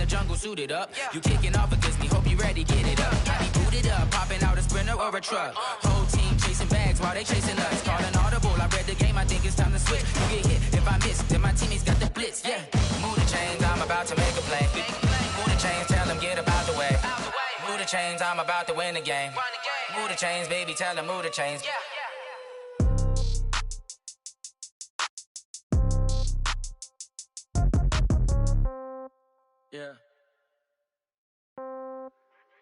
the jungle suited up. You kicking off against me, hope you ready, get it up. I be booted up, popping out a Sprinter or a truck. Whole team chasing bags while they chasing us. Calling audible, I read the game, I think it's time to switch. You get hit, if I miss, then my teammates got the blitz, yeah. Move the chains, I'm about to make a play. Move the chains, tell them get up out the way. Move the chains, I'm about to win the game. Move the chains, baby, tell them move the chains. Yeah.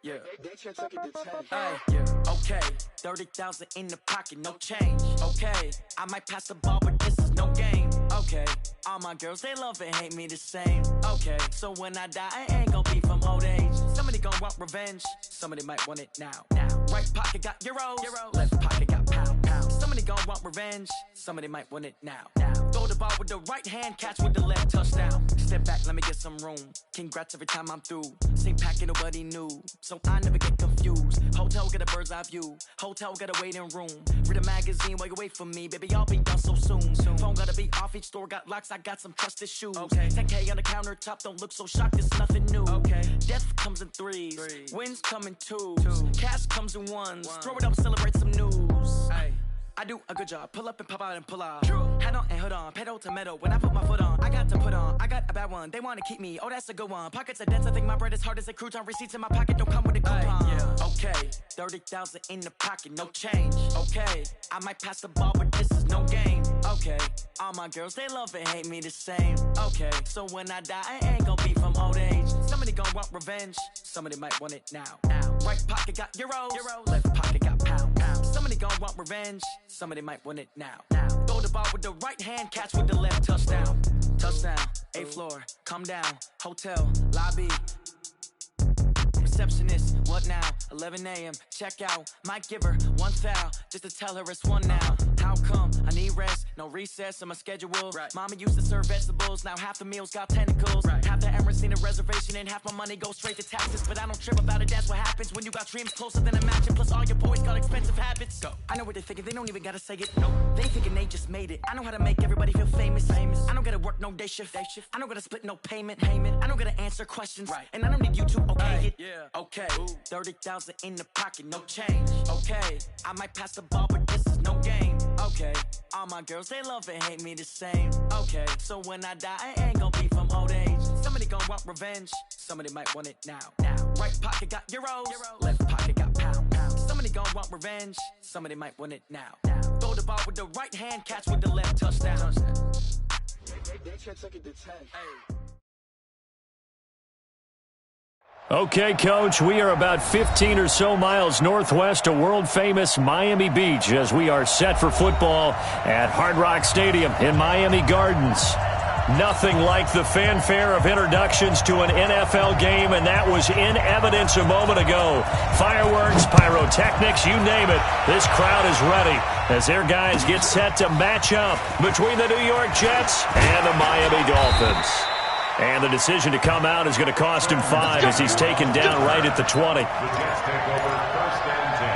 Yeah. Hey, yeah. Okay. 30,000 in the pocket, no change. Okay. I might pass the ball, but this is no game. Okay. All my girls, they love and hate me the same. Okay. So when I die, I ain't gon' be from old age. Somebody gon' want revenge. Somebody might want it now. Right pocket got euros. Left pocket got pound. Somebody gon' want revenge. Somebody might want it now. Throw the ball with the right hand, catch with the left, touchdown. Step back, let me get some room. Congrats every time I'm through. Same packet, nobody knew. So I never get confused. Hotel get a bird's eye view. Hotel get a waiting room. Read a magazine while you wait for me. Baby, I'll be done so soon. Phone gotta be off, each store got locks. I got some trusted shoes. 10K on the countertop, don't look so shocked, it's nothing new. Death comes in threes. Wins come in twos. Cash comes in ones. Throw it up, celebrate some news. I do a good job. Pull up and pop out and pull out. Head on and hood on. Pedal to metal. When I put my foot on, I got to put on. I got a bad one. They want to keep me. Oh, that's a good one. Pockets are dense. I think my bread is hard as a crouton. Receipts in my pocket don't come with a coupon. Okay. 30,000 in the pocket. No change. Okay. I might pass the ball, but this is no game. Okay. All my girls, they love and hate me the same. Okay. So when I die, I ain't gon' be from old age. Somebody gon' want revenge. Somebody might want it now. Right pocket got euros. Left pocket got pound. Somebody gon' want revenge. Somebody might want it now. Throw the ball with the right hand, catch with the left, touchdown. Touchdown, 8th floor, come down. Hotel, lobby. Receptionist, what now? 11 a.m., check out. Might give her one foul, just to tell her it's one now. How come? I need rest, no recess in my schedule. Mama used to serve vegetables, now half the meals got tentacles. Half the Emirates need a reservation and half my money goes straight to taxes. But I don't trip about it, that's what happens when you got dreams closer than a match. And plus all your boys got expensive habits. I know what they're thinking, they don't even gotta say it. No, they thinking they just made it. I know how to make everybody feel famous. I don't gotta work no day shift. I don't gotta split no payment. I don't gotta answer questions. And I don't need you to okay it. Okay, 30,000 in the pocket, no change. Okay, I might pass the ball, but this is no game. Okay, all my girls, they love and hate me the same. Okay, so when I die, I ain't gon' be from old age. Somebody gon' want revenge. Somebody might want it now. Right pocket got euros. Left pocket got pound. Somebody gon' want revenge. Somebody might want it now. Throw the ball with the right hand, catch with the left, touchdown. They took it to 10. Okay, Coach, we are about 15 or so miles northwest of world-famous Miami Beach as we are set for football at Hard Rock Stadium in Miami Gardens. Nothing like the fanfare of introductions to an NFL game, and that was in evidence a moment ago. Fireworks, pyrotechnics, you name it. This crowd is ready as their guys get set to match up between the New York Jets and the Miami Dolphins. And the decision to come out is going to cost him 5 as he's taken down right at the 20. The Jets take over 1st and 10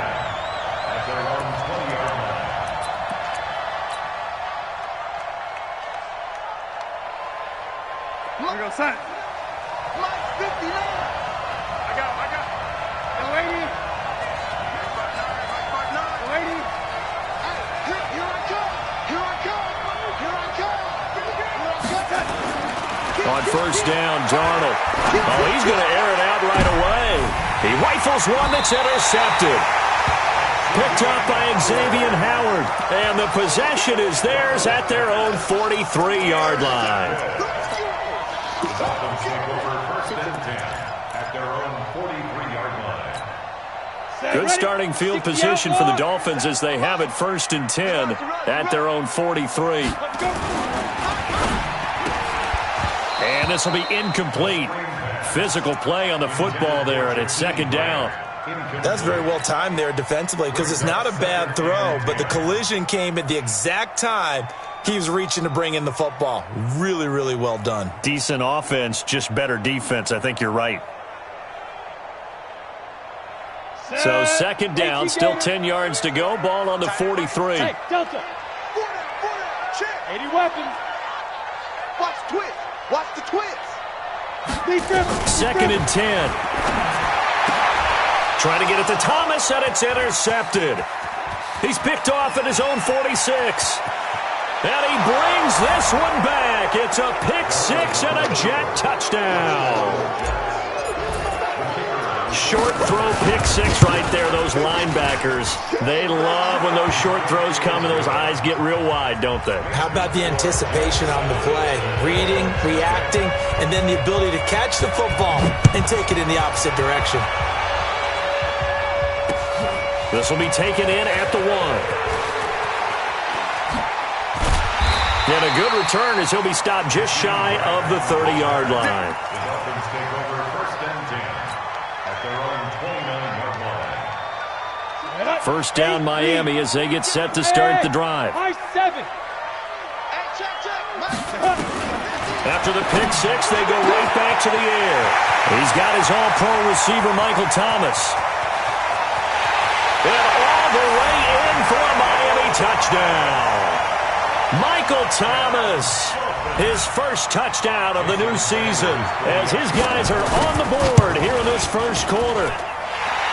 at their own 20-yard line. Here we go, son. Mike 59. I got the lady. The lady. Hey, here I come. Here I come. Here I come. Here I come. On 1st down, Darnold. Oh, he's going to air it out right away. He rifles one that's intercepted. Picked up by Xavier Howard. And the possession is theirs at their own 43-yard line. The Dolphins take over 1st and 10 at their own 43-yard line. Good starting field position for the Dolphins as they have it 1st and 10 at their own 43. And this will be incomplete. Physical play on the football there, and it's 2nd down. That's very well timed there defensively because it's not a bad throw, but the collision came at the exact time he was reaching to bring in the football. Really, really well done. Decent offense, just better defense. I think you're right. So 2nd down, still 10 yards to go. Ball on the 43. Hey, Delta. 80 weapons. Watch twist. Watch the twist. Second and 10. Trying to get it to Thomas, and it's intercepted. He's picked off at his own 46. And he brings this one back. It's a pick six and a Jet touchdown. Short throw pick six right there, those linebackers. They love when those short throws come and those eyes get real wide, don't they? How about the anticipation on the play? Reading, reacting, and then the ability to catch the football and take it in the opposite direction. This will be taken in at the 1. And a good return as he'll be stopped just shy of the 30-yard line. The Dolphins take over first and 10 at their own 29-yard line. First down Miami as they get set to start the drive. After the pick six, they go right back to the air. He's got his all-pro receiver, Michael Thomas. And all the way in for a Miami touchdown. Michael Thomas, his first touchdown of the new season as his guys are on the board here in this first quarter.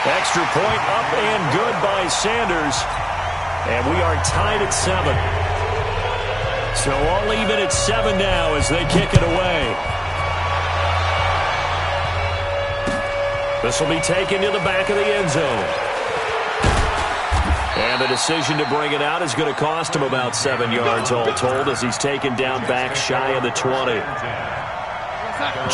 Extra point up and good by Sanders. And we are tied at 7. So all even at 7 now as they kick it away. This will be taken to the back of the end zone. And the decision to bring it out is going to cost him about 7 yards all told as he's taken down back shy of the 20.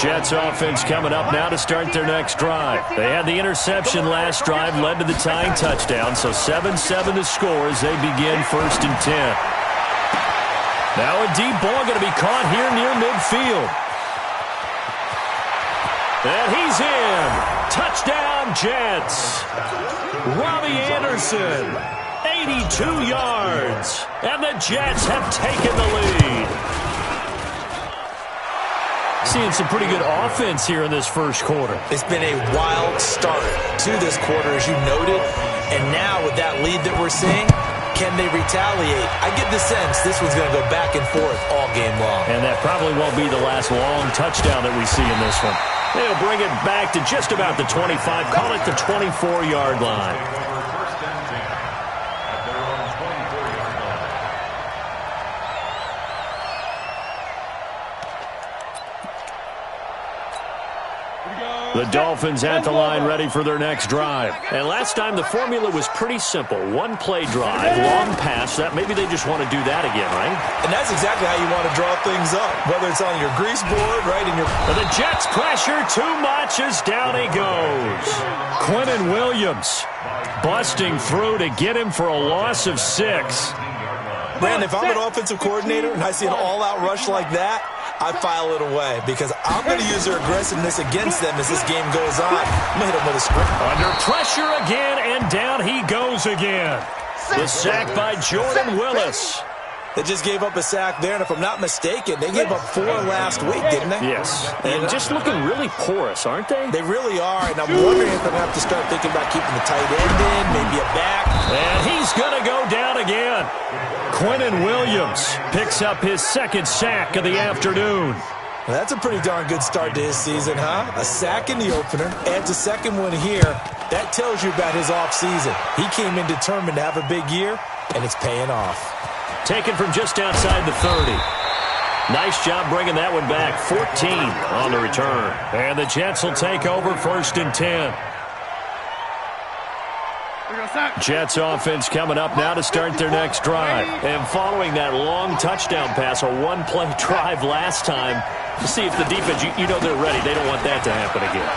Jets offense coming up now to start their next drive. They had the interception last drive, led to the tying touchdown, so 7-7 to score as they begin first and 10. Now a deep ball going to be caught here near midfield. And he's in. Touchdown, Jets. Robbie Anderson, 82 yards. And the Jets have taken the lead. Seeing some pretty good offense here in this first quarter. It's been a wild start to this quarter, as you noted. And now with that lead that we're seeing, can they retaliate? I get the sense this one's going to go back and forth all game long. And that probably won't be the last long touchdown that we see in this one. They'll bring it back to just about the 25, call it the 24-yard line. First and 10 at their own 24-yard line. The Dolphins at the line ready for their next drive. And last time the formula was pretty simple. One play drive, long pass. That maybe they just want to do that again, right? And that's exactly how you want to draw things up, whether it's on your grease board, right, in your... But the Jets pressure too much as down he goes. Quinnen Williams busting through to get him for a loss of 6. Brandon, if I'm an offensive coordinator and I see an all-out rush like that, I file it away because I'm going to use their aggressiveness against them as this game goes on. I'm going to hit them with a screen. Under pressure again, and down he goes again. The sack by Jordan Willis. They just gave up a sack there, and if I'm not mistaken, they gave up 4 last week, didn't they? Yes. And just looking really porous, aren't they? They really are, and I'm wondering if I'm going to have to start thinking about keeping the tight end in, maybe a back. And he's going to go down again. Quinnen Williams picks up his second sack of the afternoon. Well, that's a pretty darn good start to his season, huh? A sack in the opener, adds a second one here. That tells you about his offseason. He came in determined to have a big year, and it's paying off. Taken from just outside the 30. Nice job bringing that one back. 14 on the return. And the Jets will take over first and 10. Jets offense coming up now to start their next drive. And following that long touchdown pass, a one-play drive last time, to see if the defense, you know they're ready. They don't want that to happen again.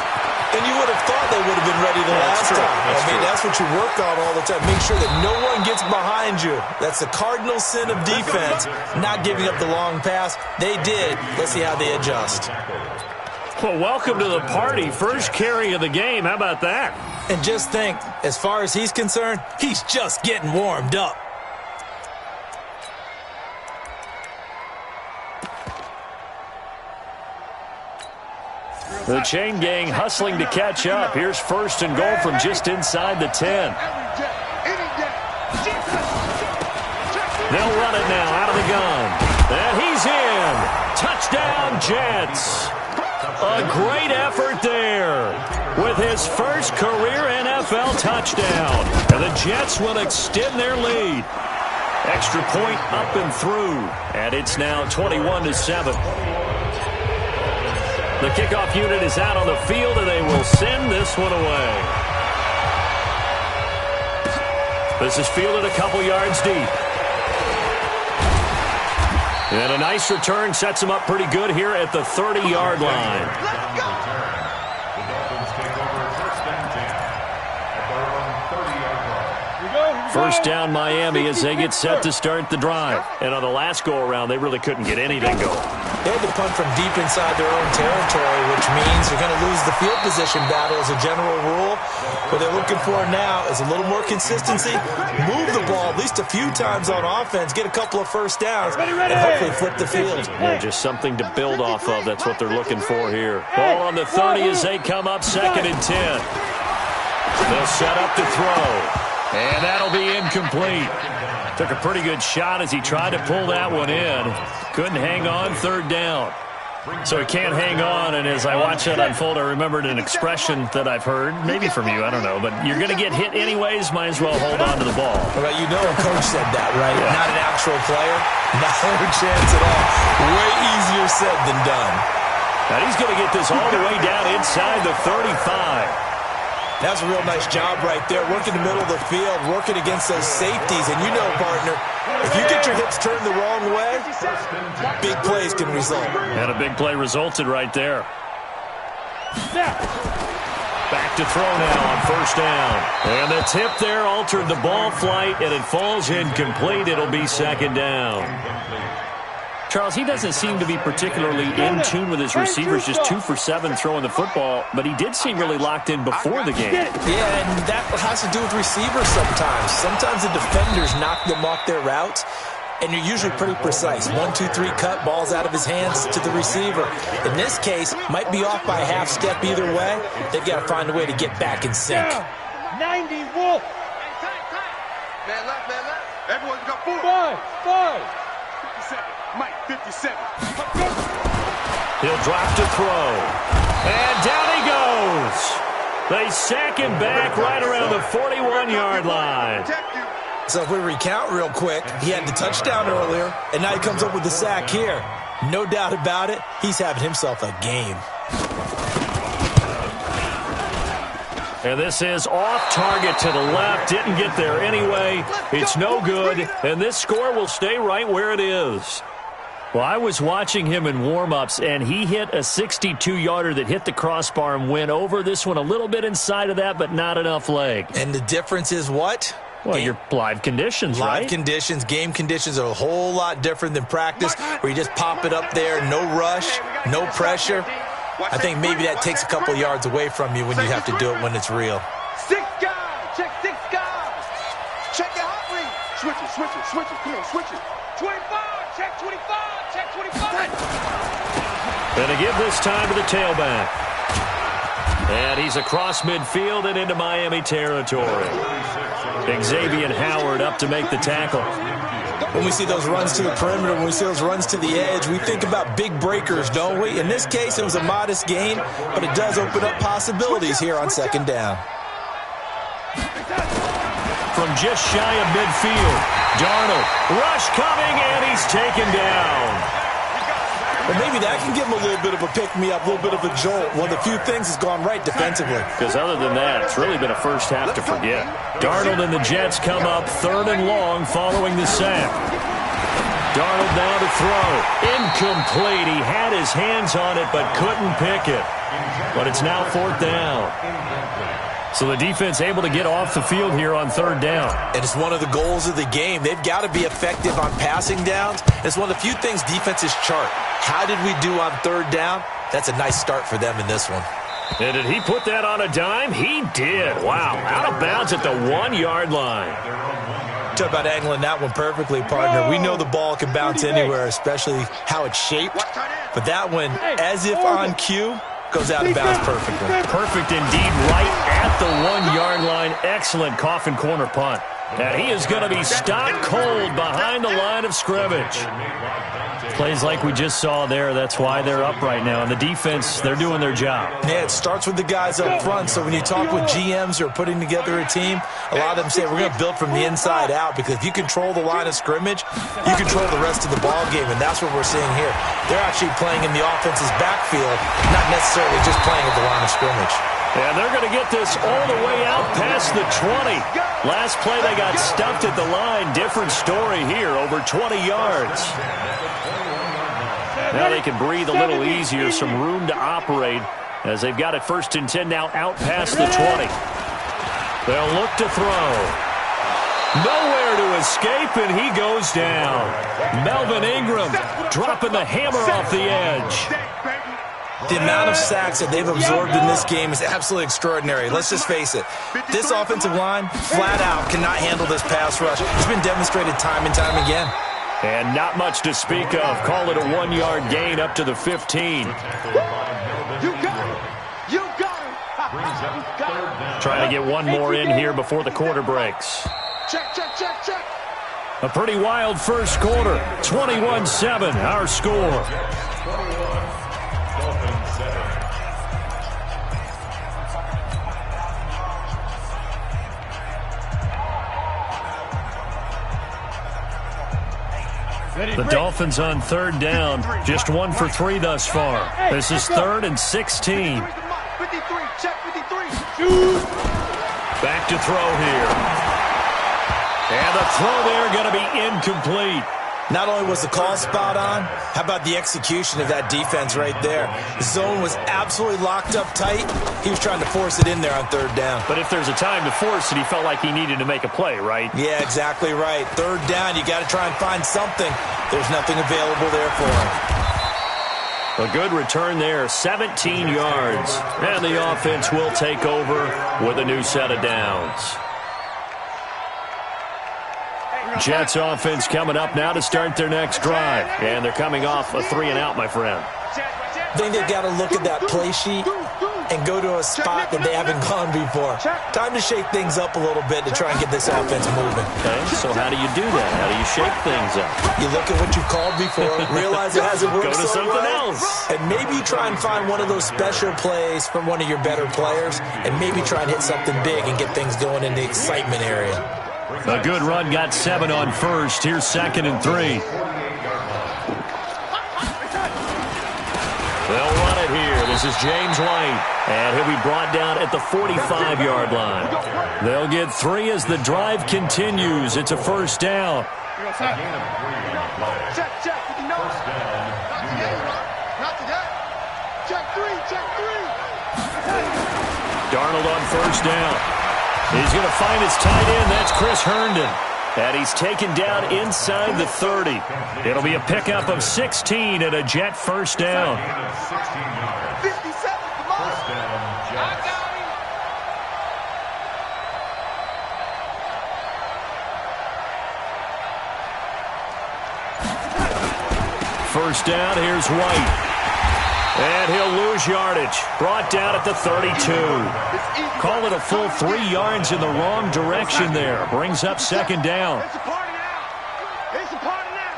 And you would have thought they would have been ready the last time. That's what you work on all the time. Make sure that no one gets behind you. That's the cardinal sin of defense, not giving up the long pass. They did. Let's see how they adjust. Well, welcome to the party. First carry of the game. How about that? And just think, as far as he's concerned, he's just getting warmed up. The chain gang hustling to catch up. Here's first and goal from just inside the 10. They'll run it now out of the gun. And he's in. Touchdown, Jets. A great effort there with his first career NFL touchdown. And the Jets will extend their lead. Extra point up and through. And it's now 21-7. The kickoff unit is out on the field, and they will send this one away. This is fielded a couple yards deep. And a nice return sets him up pretty good here at the 30-yard line. Let's go! The Dolphins take over first and 10 at their own 30-yard line. First down Miami as they get set to start the drive. And on the last go-around, they really couldn't get anything going. They had to punt from deep inside their own territory, which means they're going to lose the field position battle as a general rule. What they're looking for now is a little more consistency, move the ball at least a few times on offense, get a couple of first downs, and hopefully flip the field. Yeah, just something to build off of. That's what they're looking for here. Ball on the 30 as they come up 2nd and 10. They'll set up to throw. And that'll be incomplete. Took a pretty good shot as he tried to pull that one in. Couldn't hang on, 3rd down. So he can't hang on, and as I watch that unfold, I remembered an expression that I've heard, maybe from you, I don't know, but you're going to get hit anyways, might as well hold on to the ball. Well, you know a coach said that, right? Yeah. Not an actual player. Not a chance at all. Way easier said than done. Now he's going to get this all the way down inside the 35. That's a real nice job right there, working the middle of the field, working against those safeties. And you know, partner, if you get your hips turned the wrong way, big plays can result. And a big play resulted right there. Back to throw now on 1st down. And the tip there altered the ball flight, and it falls incomplete. It'll be 2nd down. Charles, he doesn't seem to be particularly in tune with his receivers, just 2 for 7 throwing the football, but he did seem really locked in before the game. Yeah, and that has to do with receivers sometimes. Sometimes the defenders knock them off their routes, and you're usually pretty precise. 1, 2, 3 cut, ball's out of his hands to the receiver. In this case, might be off by a half step either way. They've got to find a way to get back in sync. 90, Wolf. Man left, man left. Everyone's got 4. 5. 57. Mike, 57. He'll drop to throw. And down he goes. They sack him back right around the 41-yard line. So if we recount real quick, he had the touchdown earlier, and now he comes up with the sack here. No doubt about it, he's having himself a game. And this is off target to the left. Didn't get there anyway. It's no good. And this score will stay right where it is. Well, I was watching him in warm-ups, and he hit a 62-yarder that hit the crossbar and went over. This one a little bit inside of that, but not enough leg. And the difference is what? Well, your live conditions, right? Live conditions, game conditions are a whole lot different than practice, where you just pop it up there, no rush, no pressure. I think maybe that takes a couple yards away from you when you have to do it when it's real. 6 guys. Check 6 guys. Check your hot read. Switch it. Come on, switch it. 25. Check 25. Check 25. And to give this time to the tailback. And he's across midfield and into Miami territory. Xavier Howard up to make the tackle. When we see those runs to the perimeter, when we see those runs to the edge, we think about big breakers, don't we? In this case, it was a modest gain, but it does open up possibilities here on 2nd down. From just shy of midfield, Darnold, rush coming, and he's taken down. Well, maybe that can give him a little bit of a pick-me-up, a little bit of a jolt. One of the few things has gone right defensively. Because other than that, it's really been a first half to forget. Darnold and the Jets come up 3rd and long following the sack. Darnold now to throw. Incomplete. He had his hands on it but couldn't pick it. But it's now 4th down. So the defense able to get off the field here on 3rd down. And it's one of the goals of the game. They've got to be effective on passing downs. It's one of the few things defenses chart. How did we do on 3rd down? That's a nice start for them in this one. And did he put that on a dime? He did. Wow, out of bounds at the 1-yard line. Talk about angling that one perfectly, partner. We know the ball can bounce anywhere, especially how it's shaped. But that one, as if on cue, goes out of bounds perfectly. Perfect indeed, right at the 1-yard line. Excellent coffin corner punt. And he is going to be stopped cold behind the line of scrimmage. Plays like we just saw there. That's why they're up right now. And the defense, they're doing their job. Yeah, it starts with the guys up front. So when you talk with GMs who are putting together a team, a lot of them say we're going to build from the inside out, because if you control the line of scrimmage, you control the rest of the ball game, and that's what we're seeing here. They're actually playing in the offense's backfield, not necessarily just playing at the line of scrimmage. And they're going to get this all the way out past the 20. Last play, they got stuffed at the line. Different story here, over 20 yards. Now they can breathe a little easier, some room to operate as they've got it 1st and 10 now out past the 20. They'll look to throw. Nowhere to escape, and he goes down. Melvin Ingram dropping the hammer off the edge. The amount of sacks that they've absorbed in this game is absolutely extraordinary. Let's just face it. This offensive line, flat out, cannot handle this pass rush. It's been demonstrated time and time again. And not much to speak of. Call it a 1-yard gain up to the 15. You got him. You got him. Trying to get one more in here before the quarter breaks. Check, check, check, check. A pretty wild first quarter. 21-7, our score. The Dolphins on 3rd down, just 1 for 3 thus far. This is 3rd and 16. 53, check 53. Back to throw here. And the throw there going to be incomplete. Not only was the call spot on, how about the execution of that defense right there? The zone was absolutely locked up tight. He was trying to force it in there on 3rd down. But if there's a time to force it, he felt like he needed to make a play, right? Yeah, exactly right. 3rd down, you got to try and find something. There's nothing available there for him. A good return there, 17 yards. And the offense will take over with a new set of downs. Jets offense coming up now to start their next drive. And they're coming off a 3-and-out, my friend. I think they've got to look at that play sheet and go to a spot that they haven't gone before. Time to shake things up a little bit to try and get this offense moving. Okay, so how do you do that? How do you shake things up? You look at what you called before, realize it hasn't worked. Go to something else. And maybe try and find one of those special plays from one of your better players, and maybe try and hit something big and get things going in the excitement area. A good run, got 7 on 1st. Here's 2nd and 3. They'll run it here. This is James White. And he'll be brought down at the 45-yard line. They'll get 3 as the drive continues. It's a 1st down. Check, check. Not today. Check 3, check 3. Darnold on 1st down. He's going to find his tight end. That's Chris Herndon. And he's taken down inside the 30. It'll be a pickup of 16 and a Jet 1st down. 57, come on. I got him. 1st down, here's White. And he'll lose yardage. Brought down at the 32. Call it a full 3 yards in the wrong direction there. Brings up 2nd down. It's a party now. It's a party now.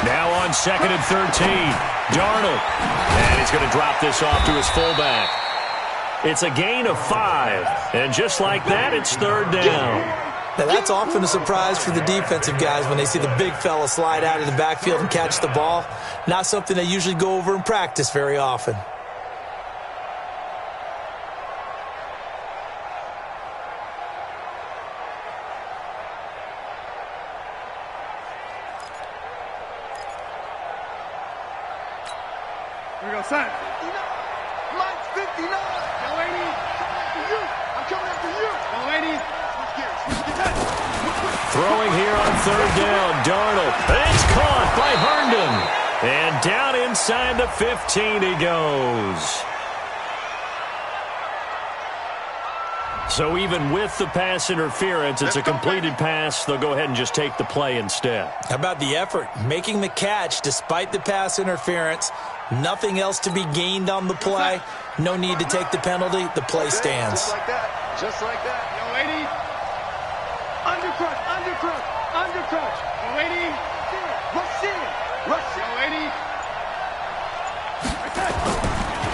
Now on 2nd and 13. Darnold. And he's going to drop this off to his fullback. It's a gain of 5. And just like that, it's 3rd down. Now, that's often a surprise for the defensive guys when they see the big fella slide out of the backfield and catch the ball. Not something they usually go over in practice very often. Here we go, son. 59. Mike's 59. No, ladies. I'm coming after you. No, ladies. Throwing here on 3rd down, Darnold. It's caught by Herndon. And down inside the 15 he goes. So even with the pass interference, it's a completed pass. They'll go ahead and just take the play instead. How about the effort? Making the catch despite the pass interference. Nothing else to be gained on the play. No need to take the penalty. The play stands. Just like that. Just like that. Yo, lady. Undercrunch, undercrunch, undercrunch. Yo, lady. Rush in. Rush in. Yo, lady.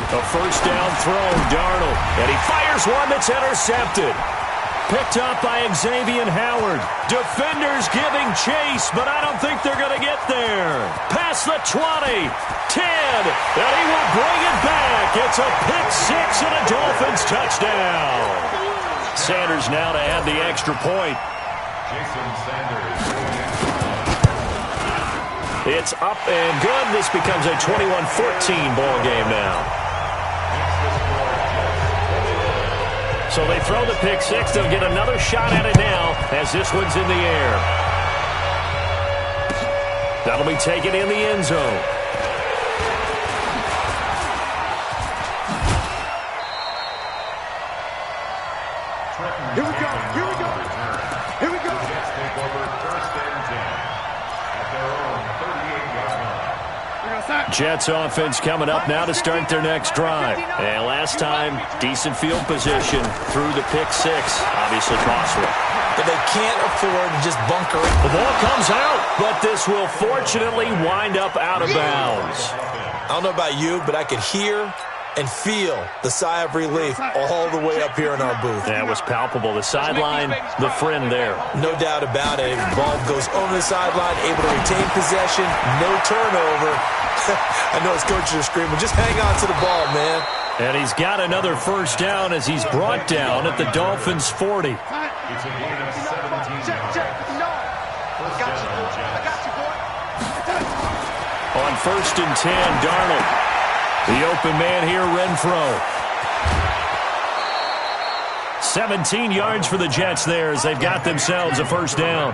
A first down throw, Darnold. And he fires one that's intercepted. Picked up by Xavier Howard. Defenders giving chase, but I don't think they're going to get there. Past the 20, 10, and he will bring it back. It's a pick six and a Dolphins touchdown. Sanders now to add the extra point. Jason Sanders. It's up and good. This becomes a 21-14 ball game now. So they throw the pick six. They'll get another shot at it now as this one's in the air. That'll be taken in the end zone. Here we go. Here we go. Here we go. Jets take over first and 10 at their own 38-yard line. Jets offense coming up now to start their next drive. And last time, decent field position through the pick six. Obviously costly. But they can't afford to just bunker it. The ball comes out, but this will fortunately wind up out of bounds. I don't know about you, but I could hear and feel the sigh of relief all the way up here in our booth. That was palpable. The sideline, the friend there. No doubt about it. The ball goes over the sideline, able to retain possession, no turnover. I know his coaches are screaming, just hang on to the ball, man. And he's got another first down as he's brought down at the Dolphins' 40. It's a gain of 17 Check, check. yards. No. I got you, boy. I got you, boy. On first and 10, Darnold. The open man here, Renfro. 17 yards for the Jets there as they've got themselves a first down.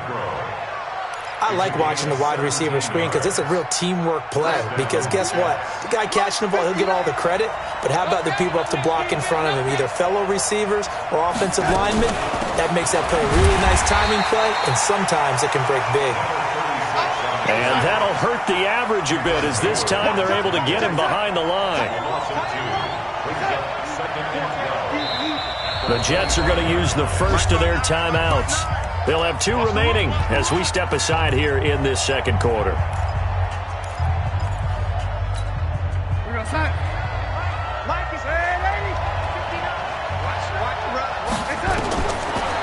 I like watching the wide receiver screen because it's a real teamwork play. Because guess what? The guy catching the ball, he'll get all the credit. But how about the people up to block in front of him? Either fellow receivers or offensive linemen. That makes that play a really nice timing play, and sometimes it can break big. And that'll hurt the average a bit as this time they're able to get him behind the line. The Jets are going to use the first of their timeouts. They'll have two remaining as we step aside here in this second quarter. We're going to set.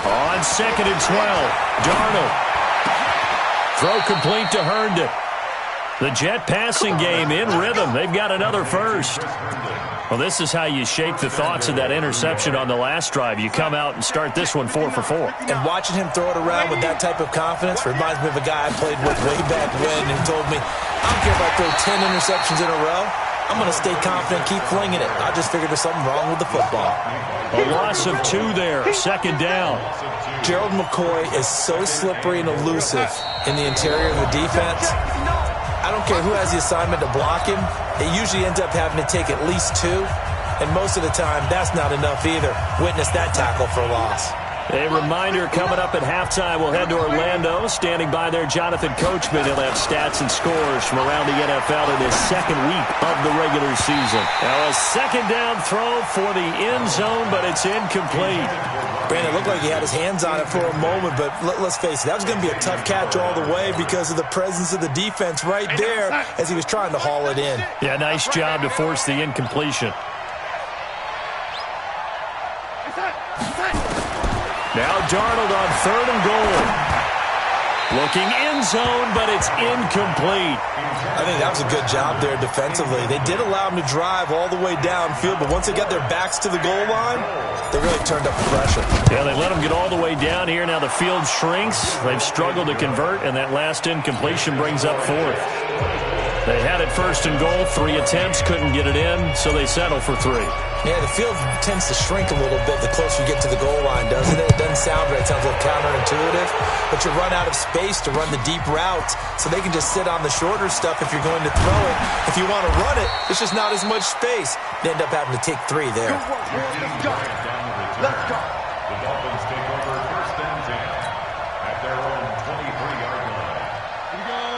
On second and 12, Darnold. Throw complete to Herndon. The Jet passing game in rhythm. They've got another first. Well, this is how you shake the thoughts of that interception on the last drive. You come out and start this one 4 for 4. And watching him throw it around with that type of confidence reminds me of a guy I played with way back when who told me, I don't care if I throw 10 interceptions in a row. I'm going to stay confident, keep flinging it. I just figured there's something wrong with the football. A loss of 2 there, second down. Gerald McCoy is so slippery and elusive in the interior of the defense. I don't care who has the assignment to block him. It usually ends up having to take at least 2. And most of the time, that's not enough either. Witness that tackle for loss. A reminder coming up at halftime, we'll head to Orlando. Standing by there, Jonathan Coachman. He'll have stats and scores from around the NFL in his second week of the regular season. Now a second down throw for the end zone, but it's incomplete. Brandon, it looked like he had his hands on it for a moment, but let's face it, that was going to be a tough catch all the way because of the presence of the defense right there as he was trying to haul it in. Yeah, nice job to force the incompletion. Now Darnold on third and goal. Looking end zone, but it's incomplete. I think that was a good job there defensively. They did allow him to drive all the way downfield, but once they got their backs to the goal line, they really turned up the pressure. Yeah, they let him get all the way down here. Now the field shrinks. They've struggled to convert, and that last incompletion brings up fourth. They had it first and goal, 3 attempts, couldn't get it in, so they settle for 3. Yeah, the field tends to shrink a little bit the closer you get to the goal line, doesn't it? It doesn't sound right. It sounds a little counterintuitive. But you run out of space to run the deep routes, so they can just sit on the shorter stuff if you're going to throw it. If you want to run it, it's just not as much space. They end up having to take 3 there. Let's go. The Dolphins take over first and 10 at their own 23-yard line.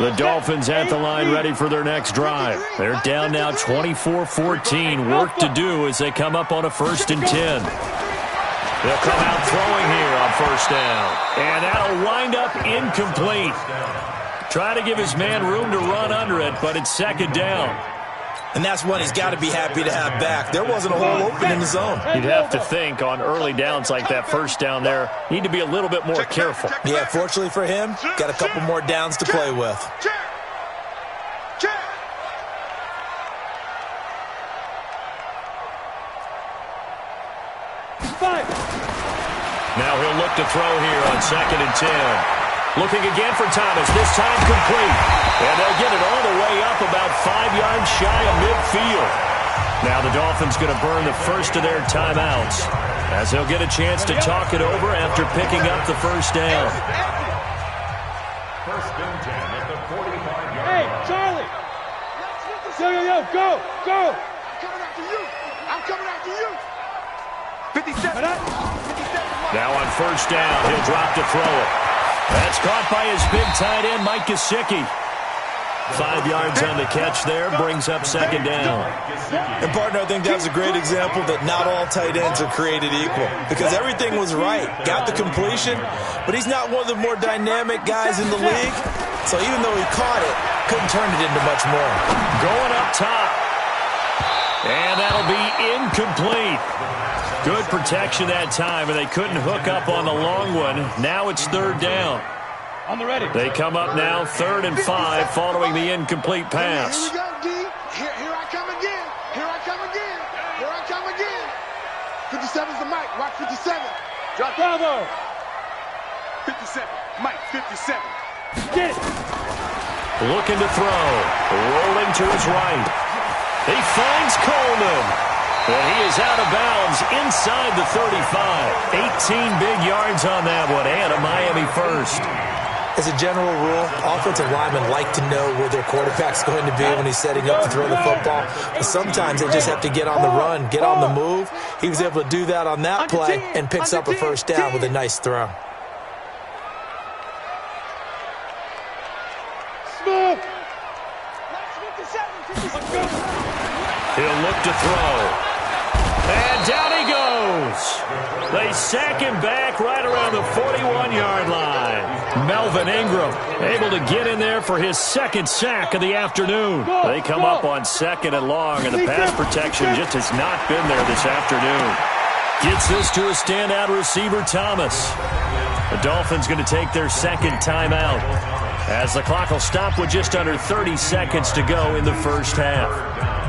The Dolphins at the line ready for their next drive. They're down now 24-14. Work to do as they come up on a 1st and 10. They'll come out throwing here on 1st down. And that'll wind up incomplete. Try to give his man room to run under it, but it's 2nd down. And that's one he's got to be happy to have back. There wasn't a hole open in the zone. You'd have to think on early downs like that 1st down there, need to be a little bit more careful. Yeah, fortunately for him, got a couple more downs to play with. Now he'll look to throw here on 2nd and 10. Looking again for Thomas, this time complete. And they'll get it all the way up about 5 yards shy of midfield. Now the Dolphins going to burn the first of their timeouts as they'll get a chance to talk it over after picking up the 1st down. 1st and 10 at the 45-yard Hey, line. Charlie. Yo, go. I'm coming after you. I'm coming after you. 57. Now on 1st down, he'll drop to throw it. That's caught by his big tight end, Mike Gesicki. 5 yards on the catch there, brings up 2nd down. And, partner, I think that's a great example that not all tight ends are created equal because everything was right. Got the completion, but he's not one of the more dynamic guys in the league. So even though he caught it, couldn't turn it into much more. Going up top. And that'll be incomplete. Good protection that time, and they couldn't hook up on the long one. Now it's 3rd down. On the ready. They come up now 3rd and 5 following the incomplete pass. Here we go, D. Here I come again. Here I come again. 57's the mic. Watch 57. Drop. Bravo. 57. Mike, 57. Get it. Looking to throw. Rolling to his right. He finds Coleman. And he is out of bounds inside the 35. 18 big yards on that one, and a Miami first. As a general rule, offensive linemen like to know where their quarterback's going to be when he's setting up to throw the football. But sometimes they just have to get on the run, get on the move. He was able to do that on that play and picks up a 1st down with a nice throw. Smooth. He'll look to throw. And down he goes. They sack him back right around the 41-yard line. Melvin Ingram able to get in there for his 2nd sack of the afternoon. They come up on 2nd and long, and the pass protection just has not been there this afternoon. Gets this to a standout receiver, Thomas. The Dolphins going to take their 2nd timeout as the clock will stop with just under 30 seconds to go in the 1st half.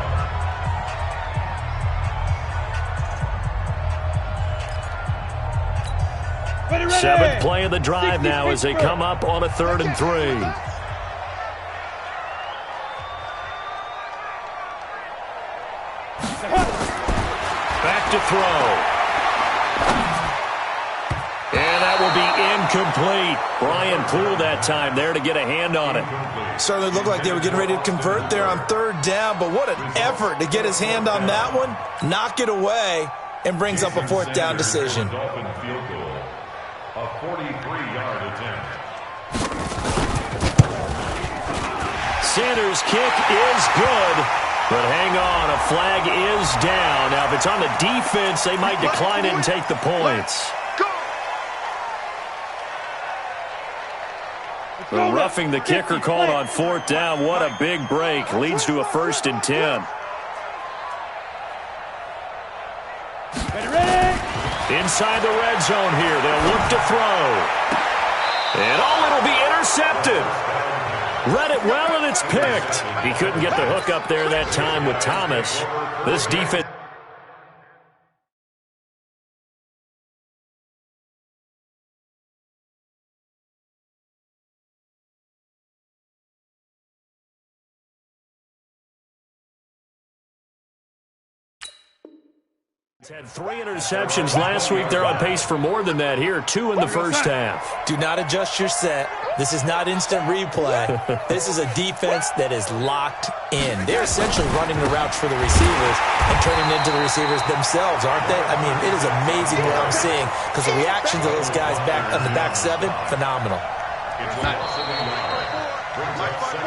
Seventh play of the drive now as they come up on a 3rd and 3. Back to throw. And that will be incomplete. Brian Poole that time there to get a hand on it. Certainly looked like they were getting ready to convert there on 3rd down, but what an effort to get his hand on that one, knock it away, and brings up a 4th down decision. Dolphin field goal. A 43-yard attempt. Sanders' kick is good, but hang on, a flag is down. Now, if it's on the defense, they might decline it and take the points. The roughing the kicker called on 4th down. What a big break. Leads to a 1st and 10. Inside the red zone here. They'll look to throw. And it'll be intercepted. Read it well, and it's picked. He couldn't get the hook up there that time with Thomas. This defense. Had 3 interceptions last week. They're on pace for more than that here. 2 in the 1st half. Do not adjust your set. This is not instant replay. This is a defense that is locked in. They're essentially running the routes for the receivers and turning into the receivers themselves, aren't they? I mean, it is amazing what I'm seeing because the reactions of those guys back on the back 7, phenomenal.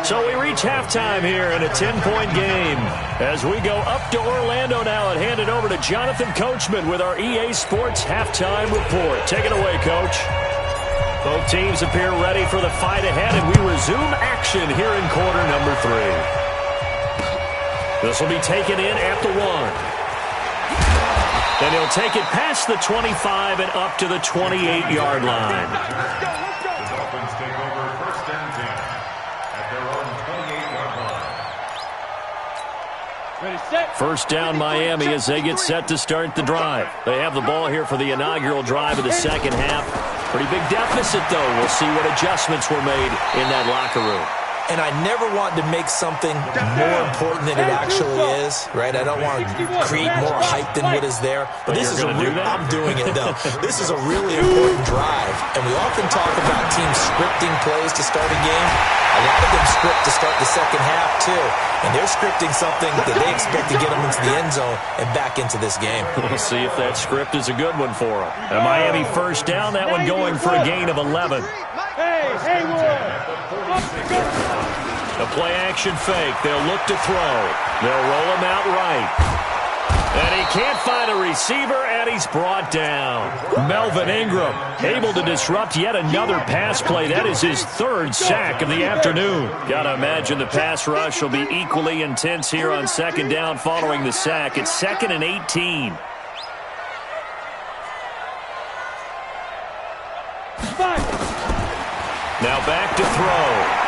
So we reach halftime here in a 10-point game. As we go up to Orlando now and hand it over to Jonathan Coachman with our EA Sports Halftime Report. Take it away, Coach. Both teams appear ready for the fight ahead, and we resume action here in quarter number 3. This will be taken in at the 1. And he'll take it past the 25 and up to the 28-yard line. The Dolphins take over first and 10 at their own 28-yard line. First down Miami as they get set to start the drive. They have the ball here for the inaugural drive of the second half. Pretty big deficit, though. We'll see what adjustments were made in that locker room. And I never want to make something more important than it actually is, right? I don't want to create more hype than what is there. But this is I'm doing it, though. This is a really important drive. And we often talk about teams scripting plays to start a game. A lot of them script to start the second half, too. And they're scripting something that they expect to get them into the end zone and back into this game. We'll see if that script is a good one for them. A Miami first down, that one going for a gain of 11. The play-action fake. They'll look to throw. They'll roll him out right. And he can't find a receiver, and he's brought down. Melvin Ingram able to disrupt yet another pass play. That is his third sack of the afternoon. Gotta imagine the pass rush will be equally intense here on second down following the sack. It's 2nd and 18. Now back to throw.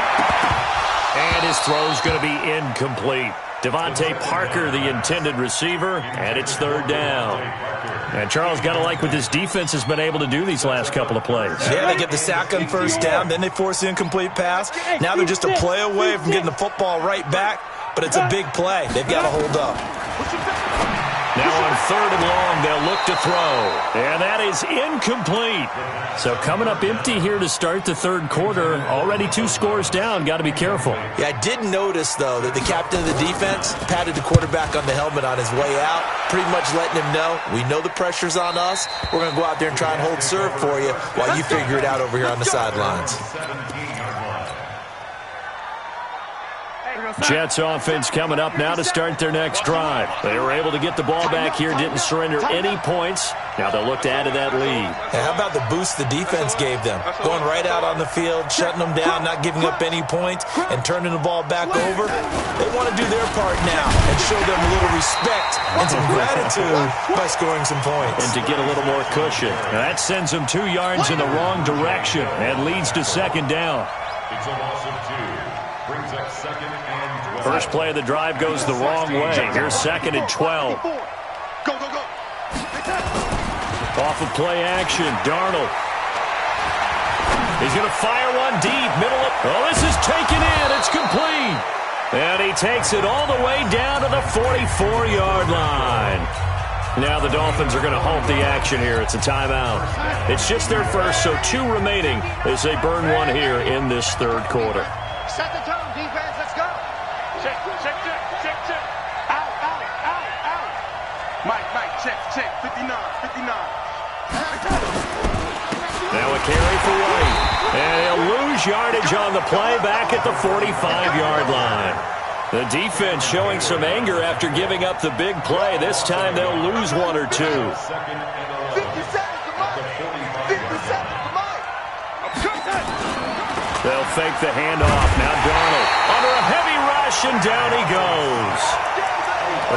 And his throw's going to be incomplete. Devontae Parker, the intended receiver, and it's third down. And Charles, got to like what this defense has been able to do these last couple of plays. Yeah, they get the sack on first down, then they force the incomplete pass. Now they're just a play away from getting the football right back, but it's a big play. They've got to hold up. Now on third and long, they'll look to throw. And that is incomplete. So coming up empty here to start the third quarter. Already 2 scores down. Got to be careful. Yeah, I did notice, though, that the captain of the defense patted the quarterback on the helmet on his way out, pretty much letting him know, we know the pressure's on us. We're going to go out there and try and hold serve for you while you figure it out over here on the sidelines. Jets offense coming up now to start their next drive. They were able to get the ball back here, didn't surrender any points. Now they'll look to add to that lead. And how about the boost the defense gave them? Going right out on the field, shutting them down, not giving up any points, and turning the ball back over. They want to do their part now and show them a little respect and some gratitude by scoring some points. And to get a little more cushion. Now that sends them 2 yards in the wrong direction and leads to second down. It's a loss of 2. Brings up 2nd and 12. First play of the drive goes the wrong way. Here's 2nd and 12. Go, go, go. Off of play action, Darnold. He's going to fire one deep, middle of... Oh, this is taken in. It's complete. And he takes it all the way down to the 44-yard line. Now the Dolphins are going to halt the action here. It's a timeout. It's just their first, so 2 remaining as they burn one here in this third quarter. Set the tone, defense. Let's go. Check. Out. Mike, check. 59. Now a carry for White. And he'll lose yardage on the play back at the 45-yard line. The defense showing some anger after giving up the big play. This time they'll lose 1 or 2. 57 to Mike. They'll fake the handoff. Now Darnold under a heavy rush, and down he goes.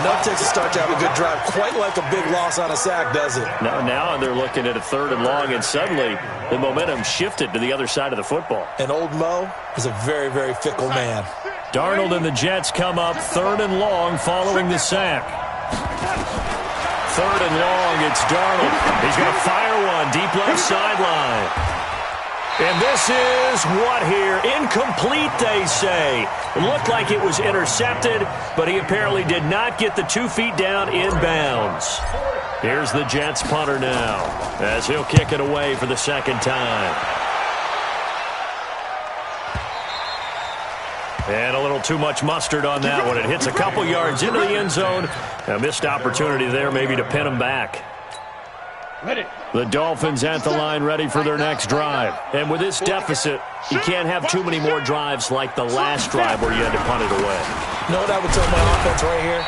Enough takes a start to have a good drive. Quite like a big loss on a sack, does it? Now they're looking at a third and long, and suddenly the momentum shifted to the other side of the football. And old Mo is a very, very fickle man. Darnold and the Jets come up third and long following the sack. Third and long, it's Darnold. He's going to fire one deep left sideline. And this is what here? Incomplete, they say. It looked like it was intercepted, but he apparently did not get the 2 feet down inbounds. Here's the Jets punter now as he'll kick it away for the second time. And a little too much mustard on that one. It hits a couple yards into the end zone. A missed opportunity there maybe to pin him back. The Dolphins at the line ready for their next drive. And with this deficit, you can't have too many more drives like the last drive where you had to punt it away. You know what I would tell my offense right here?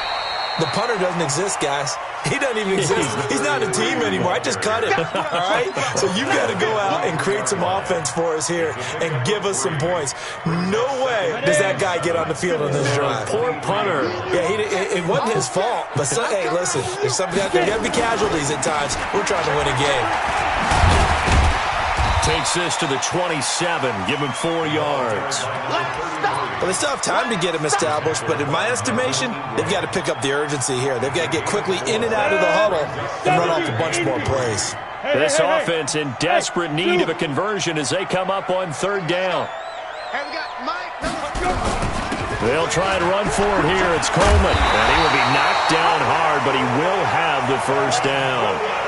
The punter doesn't exist, guys. He doesn't even exist. He's not a team anymore. I just cut him, all right? So you've got to go out and create some offense for us here and give us some points. No way does that guy get on the field on this drive. Poor punter. Yeah, it wasn't his fault. But, hey, listen, there's something out there. There got to be casualties at times. We're trying to win a game. Takes this to the 27, give him 4 yards. Well, they still have time to get him established, but in my estimation, they've got to pick up the urgency here. They've got to get quickly in and out of the huddle and run off a bunch more plays. This offense in desperate need of a conversion as they come up on 3rd down. They'll try and run for it here. It's Coleman, and he will be knocked down hard, but he will have the 1st down.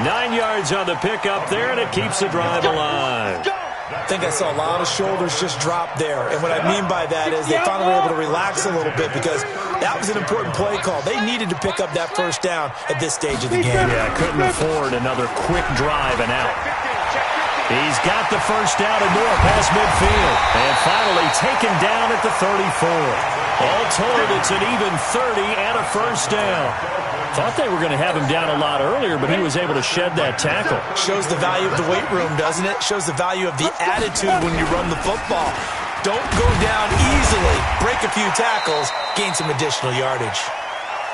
9 yards on the pickup there, and it keeps the drive alive. I think I saw a lot of shoulders just drop there. And what I mean by that is they finally were able to relax a little bit because that was an important play call. They needed to pick up that 1st down at this stage of the game. Yeah, couldn't afford another quick drive and out. He's got the 1st down and more past midfield. And finally taken down at the 34. All told, it's an even 30 and a 1st down. Thought they were going to have him down a lot earlier, but he was able to shed that tackle. Shows the value of the weight room, doesn't it? Shows the value of the attitude when you run the football. Don't go down easily. Break a few tackles. Gain some additional yardage.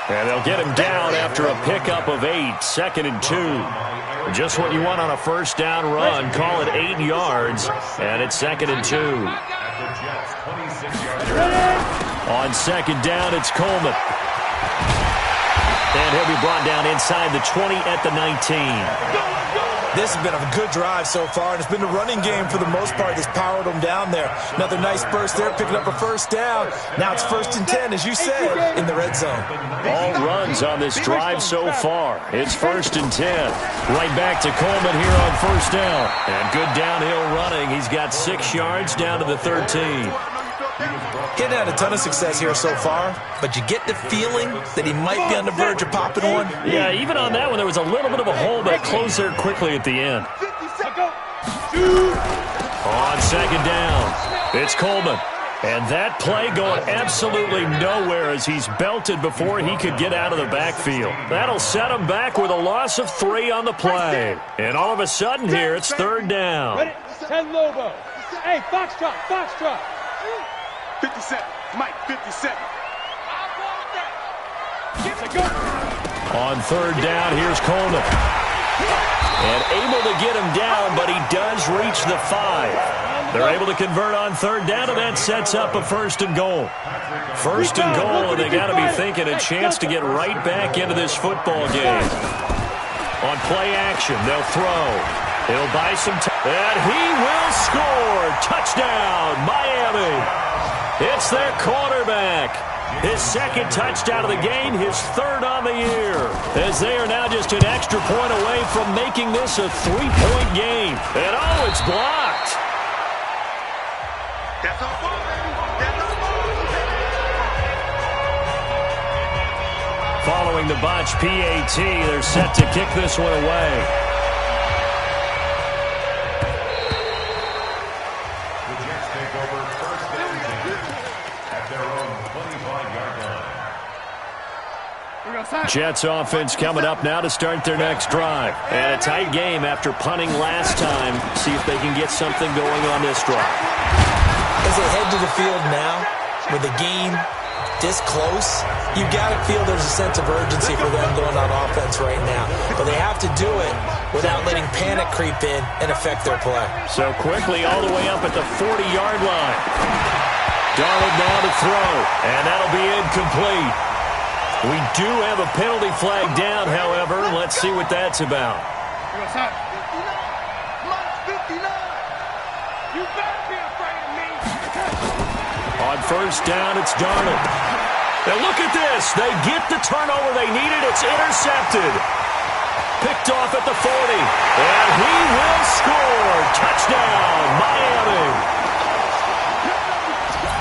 And they'll get him down after a pickup of 8, 2nd and 2. Just what you want on a 1st down run. Call it 8 yards, and it's 2nd and 2. On 2nd down, it's Coleman. And he'll be brought down inside the 20 at the 19. This has been a good drive so far, and it's been the running game for the most part that's powered them down there. Another nice burst there, picking up a 1st down. Now it's 1st and 10, as you said, in the red zone. All runs on this drive so far. It's 1st and 10. Right back to Coleman here on 1st down. And good downhill running. He's got 6 yards down to the 13. Getting had a ton of success here so far, but you get the feeling that he might be on the verge of popping one. Yeah, even on that one, there was a little bit of a hole, but it closed there quickly at the end. On 2nd down, it's Coleman. And that play going absolutely nowhere as he's belted before he could get out of the backfield. That'll set him back with a loss of 3 on the play. And all of a sudden here, it's 3rd down. Ready? 10 Lobo. Hey, Foxtrot, Foxtrot. 57, Mike, 57. On 3rd down, here's Coleman. And able to get him down, but he does reach the 5. They're able to convert on 3rd down, and that sets up a 1st and goal. 1st and goal, and they got to be thinking a chance to get right back into this football game. On play action, they'll throw. He'll buy some time, and he will score. Touchdown, Miami. It's their quarterback. His 2nd touchdown of the game, his 3rd on the year. As they are now just an extra point away from making this a 3-point game. And oh, it's blocked. That's our ball, baby. That's our ball. Following the botch PAT, they're set to kick this one away. Jets offense coming up now to start their next drive. And a tight game after punting last time. See if they can get something going on this drive. As they head to the field now, with the game this close, you got to feel there's a sense of urgency for them going on offense right now. But they have to do it without letting panic creep in and affect their play. So quickly all the way up at the 40-yard line. Darnold now to throw, and that'll be incomplete. We do have a penalty flag down, however. Let's see what that's about. On 1st down, it's Darnold. Now look at this. They get the turnover they needed. It's intercepted. Picked off at the 40. And he will score. Touchdown, Miami.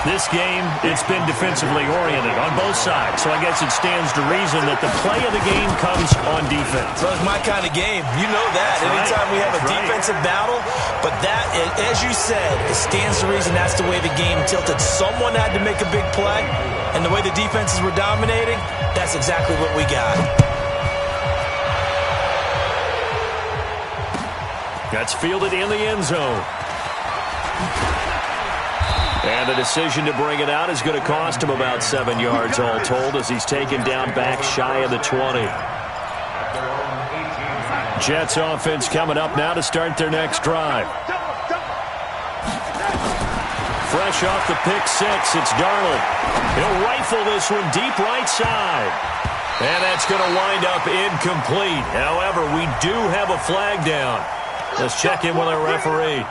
This game, it's been defensively oriented on both sides, so I guess it stands to reason that the play of the game comes on defense. So it's my kind of game. You know that. Anytime we have a defensive battle, but that, as you said, it stands to reason that's the way the game tilted. Someone had to make a big play, and the way the defenses were dominating, that's exactly what we got. That's fielded in the end zone. And the decision to bring it out is going to cost him about 7 yards all told as he's taken down back shy of the 20. Jets offense coming up now to start their next drive. Fresh off the pick six, it's Darnold. He'll rifle this one deep right side. And that's going to wind up incomplete. However, we do have a flag down. Let's check in with our referee.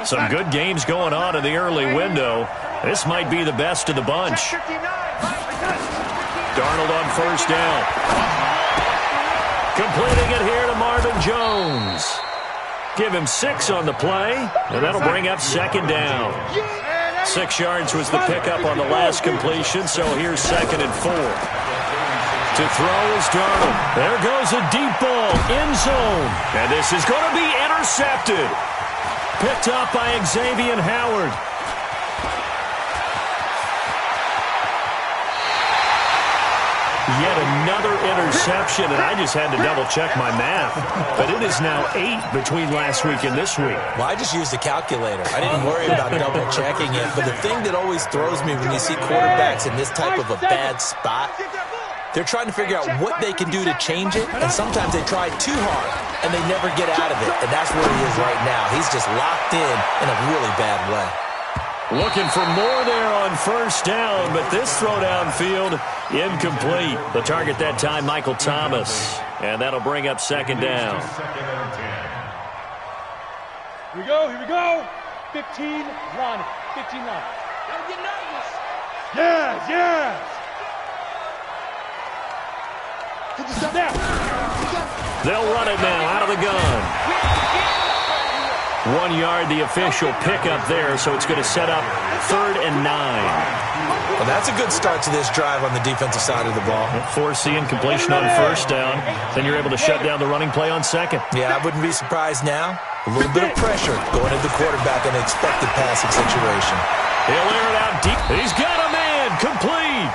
Some good games going on in the early window. This might be the best of the bunch. Darnold on first down. Completing it here to Marvin Jones. Give him 6 on the play, and that'll bring up second down. 6 yards was the pickup on the last completion, so here's 2nd and 4. To throw is Darnold. There goes a deep ball, end zone. And this is going to be intercepted. Picked up by Xavier Howard. Yet another interception, and I just had to double-check my math. But it is now 8 between last week and this week. Well, I just used a calculator. I didn't worry about double-checking it. But the thing that always throws me when you see quarterbacks in this type of a bad spot, they're trying to figure out what they can do to change it, and sometimes they try too hard, and they never get out of it, and that's where he is right now. He's just locked in a really bad way. Looking for more there on first down, but this throw downfield, incomplete. The target that time, Michael Thomas, and that'll bring up second down. Here we go, here we go. 15, run, 15 line. Don't get nervous. Yes, yes. They'll run it now out of the gun. 1 yard, the official pickup there, so it's going to set up 3rd and 9. Well, that's a good start to this drive on the defensive side of the ball. Force the incompletion on first down. Then you're able to shut down the running play on second. Yeah, I wouldn't be surprised now. A little bit of pressure going into the quarterback in an expected passing situation. He'll air it out deep. He's got a man. Complete.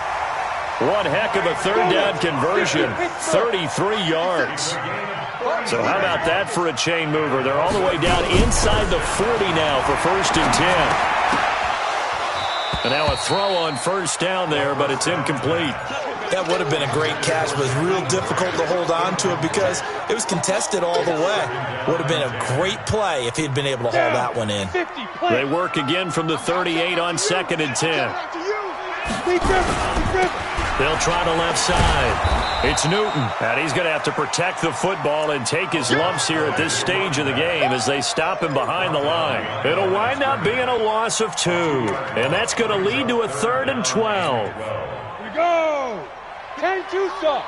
One heck of a third down conversion. 33 yards. So how about that for a chain mover? They're all the way down inside the 40 now for 1st and 10. And now a throw on first down there, but it's incomplete. That would have been a great catch, but it was real difficult to hold on to it because it was contested all the way. Would have been a great play if he'd been able to haul that one in. They work again from the 38 on 2nd and 10. They'll try the left side. It's Newton, and he's going to have to protect the football and take his lumps here at this stage of the game as they stop him behind the line. It'll wind up being a loss of 2, and that's going to lead to a 3rd and 12. Here we go. 10-2 stop.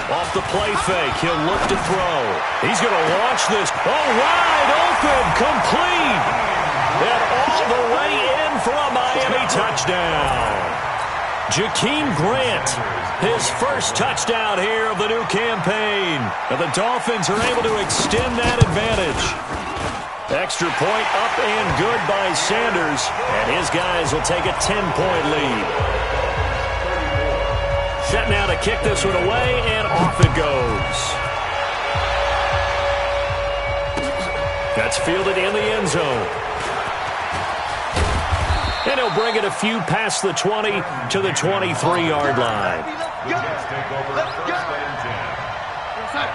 Off the play fake, he'll look to throw. He's going to launch this. Oh, wide open, complete. And all the way in for a Miami touchdown. Jakeem Grant, his first touchdown here of the new campaign. And the Dolphins are able to extend that advantage. Extra point up and good by Sanders. And his guys will take a 10-point lead. Set now to kick this one away, and off it goes. That's fielded in the end zone. And he'll bring it a few past the 20 to the 23-yard line.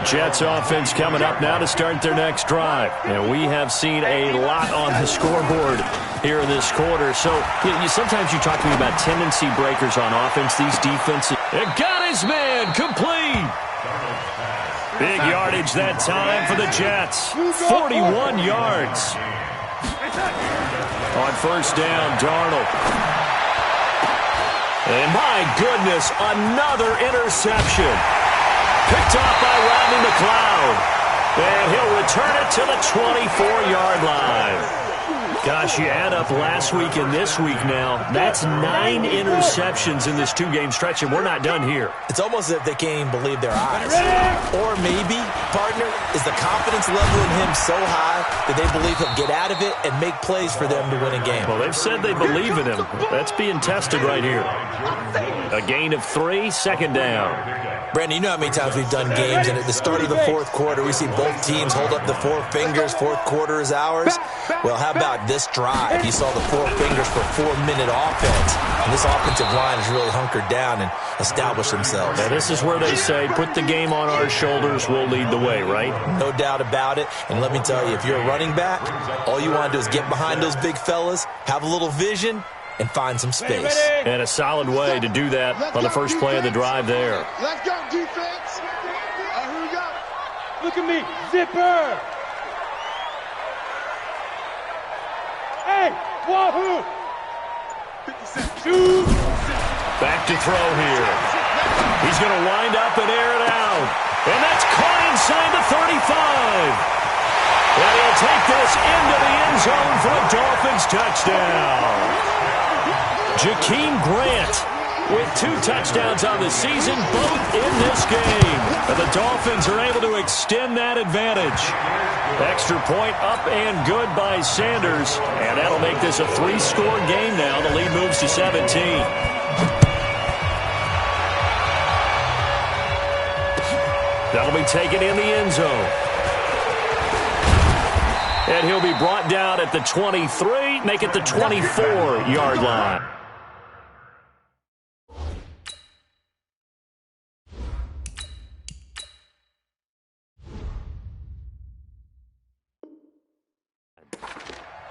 Jets offense coming up now to start their next drive. And we have seen a lot on the scoreboard here in this quarter. So sometimes you talk to me about tendency breakers on offense. These defenses. It got his man complete. Big yardage that time for the Jets. 41 yards. On first down, Darnold. And my goodness, another interception. Picked off by Rodney McLeod. And he'll return it to the 24-yard line. Gosh, you add up last week and this week now, that's 9 interceptions in this 2-game stretch, and we're not done here. It's almost as if they can't even believe their eyes. Or maybe, partner, is the confidence level in him so high that they believe he'll get out of it and make plays for them to win a game. Well, they've said they believe in him. That's being tested right here. A gain of 3, second down. Brandon, you know how many times we've done games, and at the start of the fourth quarter, we see both teams hold up the 4 fingers, fourth quarter is ours. Well, how about this drive? You saw the 4 fingers for 4-minute offense, and this offensive line has really hunkered down and established themselves. Now, this is where they say, put the game on our shoulders, we'll lead the way, right? No doubt about it, and let me tell you, if you're a running back, all you want to do is get behind those big fellas, have a little vision, and find some space. And a solid way to do that on the first play of the drive there. Let's go, defense. Here we go. Look at me. Zipper. Hey, wahoo. 57. Back to throw here. He's going to wind up and air it out. And that's caught inside the 35. And he'll take this into the end zone for a Dolphins touchdown. Jakeem Grant with 2 touchdowns on the season, both in this game. And the Dolphins are able to extend that advantage. Extra point up and good by Sanders. And that'll make this a 3-score game now. The lead moves to 17. That'll be taken in the end zone. And he'll be brought down at the 23, make it the 24-yard line.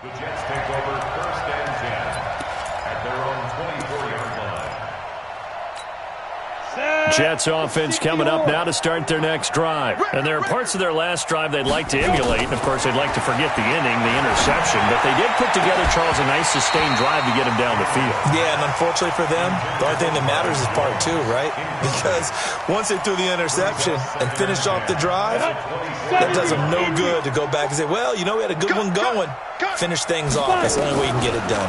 The Jets take over 1st and 10 at their own 24-yard line. Jets offense coming up now to start their next drive. And there are parts of their last drive they'd like to emulate. And, of course, they'd like to forget the inning, the interception. But they did put together, Charles, a nice sustained drive to get him down the field. Yeah, and unfortunately for them, the only thing that matters is part 2, right? Because once they threw the interception and finished off the drive, that does them no good to go back and say, well, you know, we had a good one going. Finish things off. That's the only way you can get it done.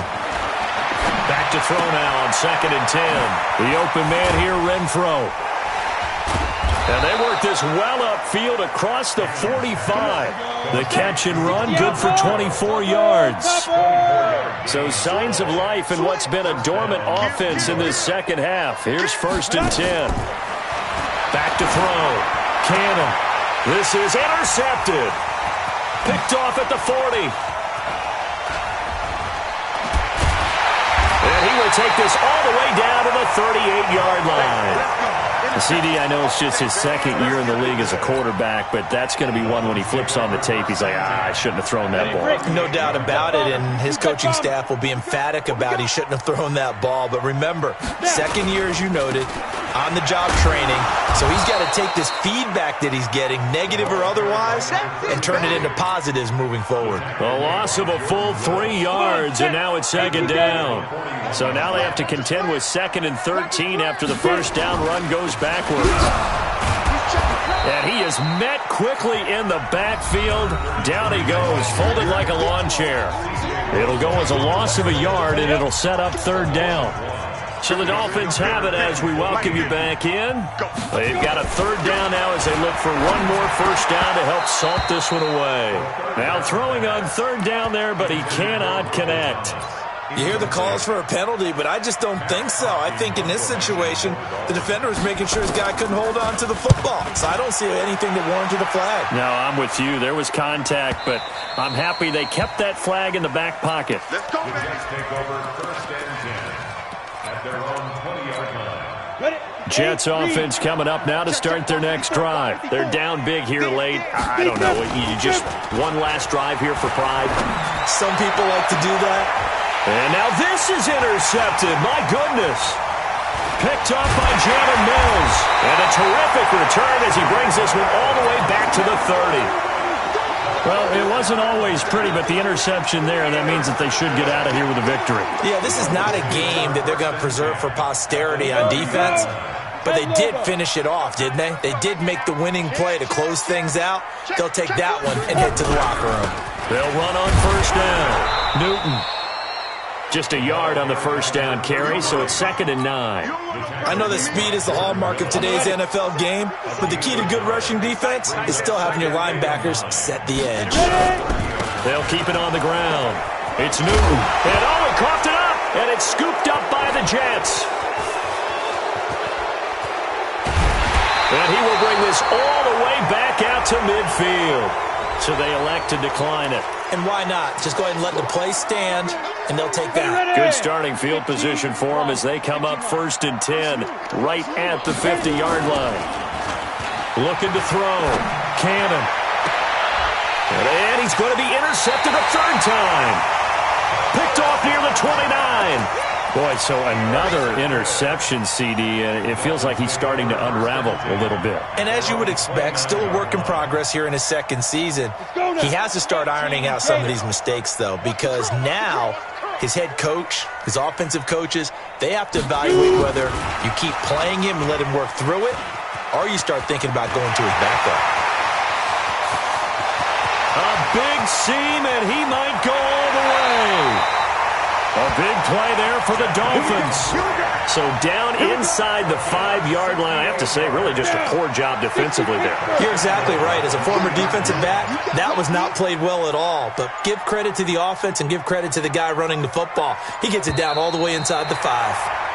Back to throw now on 2nd and 10. The open man here, Renfro. And they work this well upfield across the 45. The catch and run, good for 24 yards. So signs of life in what's been a dormant offense in this second half. Here's 1st and 10. Back to throw. Cannon. This is intercepted. Picked off at the 40. And he will take this all the way down to the 38-yard line. CD, I know it's just his 2nd year in the league as a quarterback, but that's going to be one when he flips on the tape. He's like, I shouldn't have thrown that ball. No doubt about it, and his coaching staff will be emphatic about he shouldn't have thrown that ball. But remember, 2nd year, as you noted, on-the-job training, so he's got to take this feedback that he's getting, negative or otherwise, and turn it into positives moving forward. A loss of a full 3 yards, and now it's 2nd down. So now they have to contend with 2nd and 13 after the first down run goes backwards. And he is met quickly in the backfield. Down he goes, folded like a lawn chair. It'll go as a loss of a yard, and it'll set up 3rd down. So the Dolphins have it as we welcome you back in. They've got a 3rd down now as they look for one more first down to help salt this one away. Now throwing on 3rd down there, but he cannot connect. You hear the calls for a penalty, but I just don't think so. I think in this situation, the defender was making sure his guy couldn't hold on to the football. So I don't see anything that warranted a flag. No, I'm with you. There was contact, but I'm happy they kept that flag in the back pocket. Let's go, man. The Jets take over 1st and 10 at their own 20-yard line. Jets offense coming up now to start their next drive. They're down big here late. I don't know. You just one last drive here for pride. Some people like to do that. And now this is intercepted. My goodness. Picked off by Jalen Mills. And a terrific return as he brings this one all the way back to the 30. Well, it wasn't always pretty, but the interception there, that means that they should get out of here with a victory. Yeah, this is not a game that they're going to preserve for posterity on defense, but they did finish it off, didn't they? They did make the winning play to close things out. They'll take that one and head to the locker room. They'll run on first down. Newton. Just a yard on the first down carry, so it's 2nd and 9. I know that speed is the hallmark of today's NFL game, but the key to good rushing defense is still having your linebackers set the edge. They'll keep it on the ground. It's Newton. And he coughed it up, and it's scooped up by the Jets. And he will bring this all the way back out to midfield. So they elect to decline it. And why not? Just go ahead and let the play stand, and they'll take that. Good starting field position for them as they come up 1st and 10, right at the 50-yard line. Looking to throw. Cannon. And he's going to be intercepted a 3rd time. Picked off near the 29. Boy, so another interception, CD. It feels like he's starting to unravel a little bit. And as you would expect, still a work in progress here in his 2nd season. He has to start ironing out some of these mistakes, though, because now his head coach, his offensive coaches, they have to evaluate whether you keep playing him and let him work through it, or you start thinking about going to his backup. A big seam, and he might go all the way. A big play there for the Dolphins. So down inside the 5-yard line. I have to say, really just a poor job defensively there. You're exactly right. As a former defensive back, that was not played well at all. But give credit to the offense and give credit to the guy running the football. He gets it down all the way inside the 5.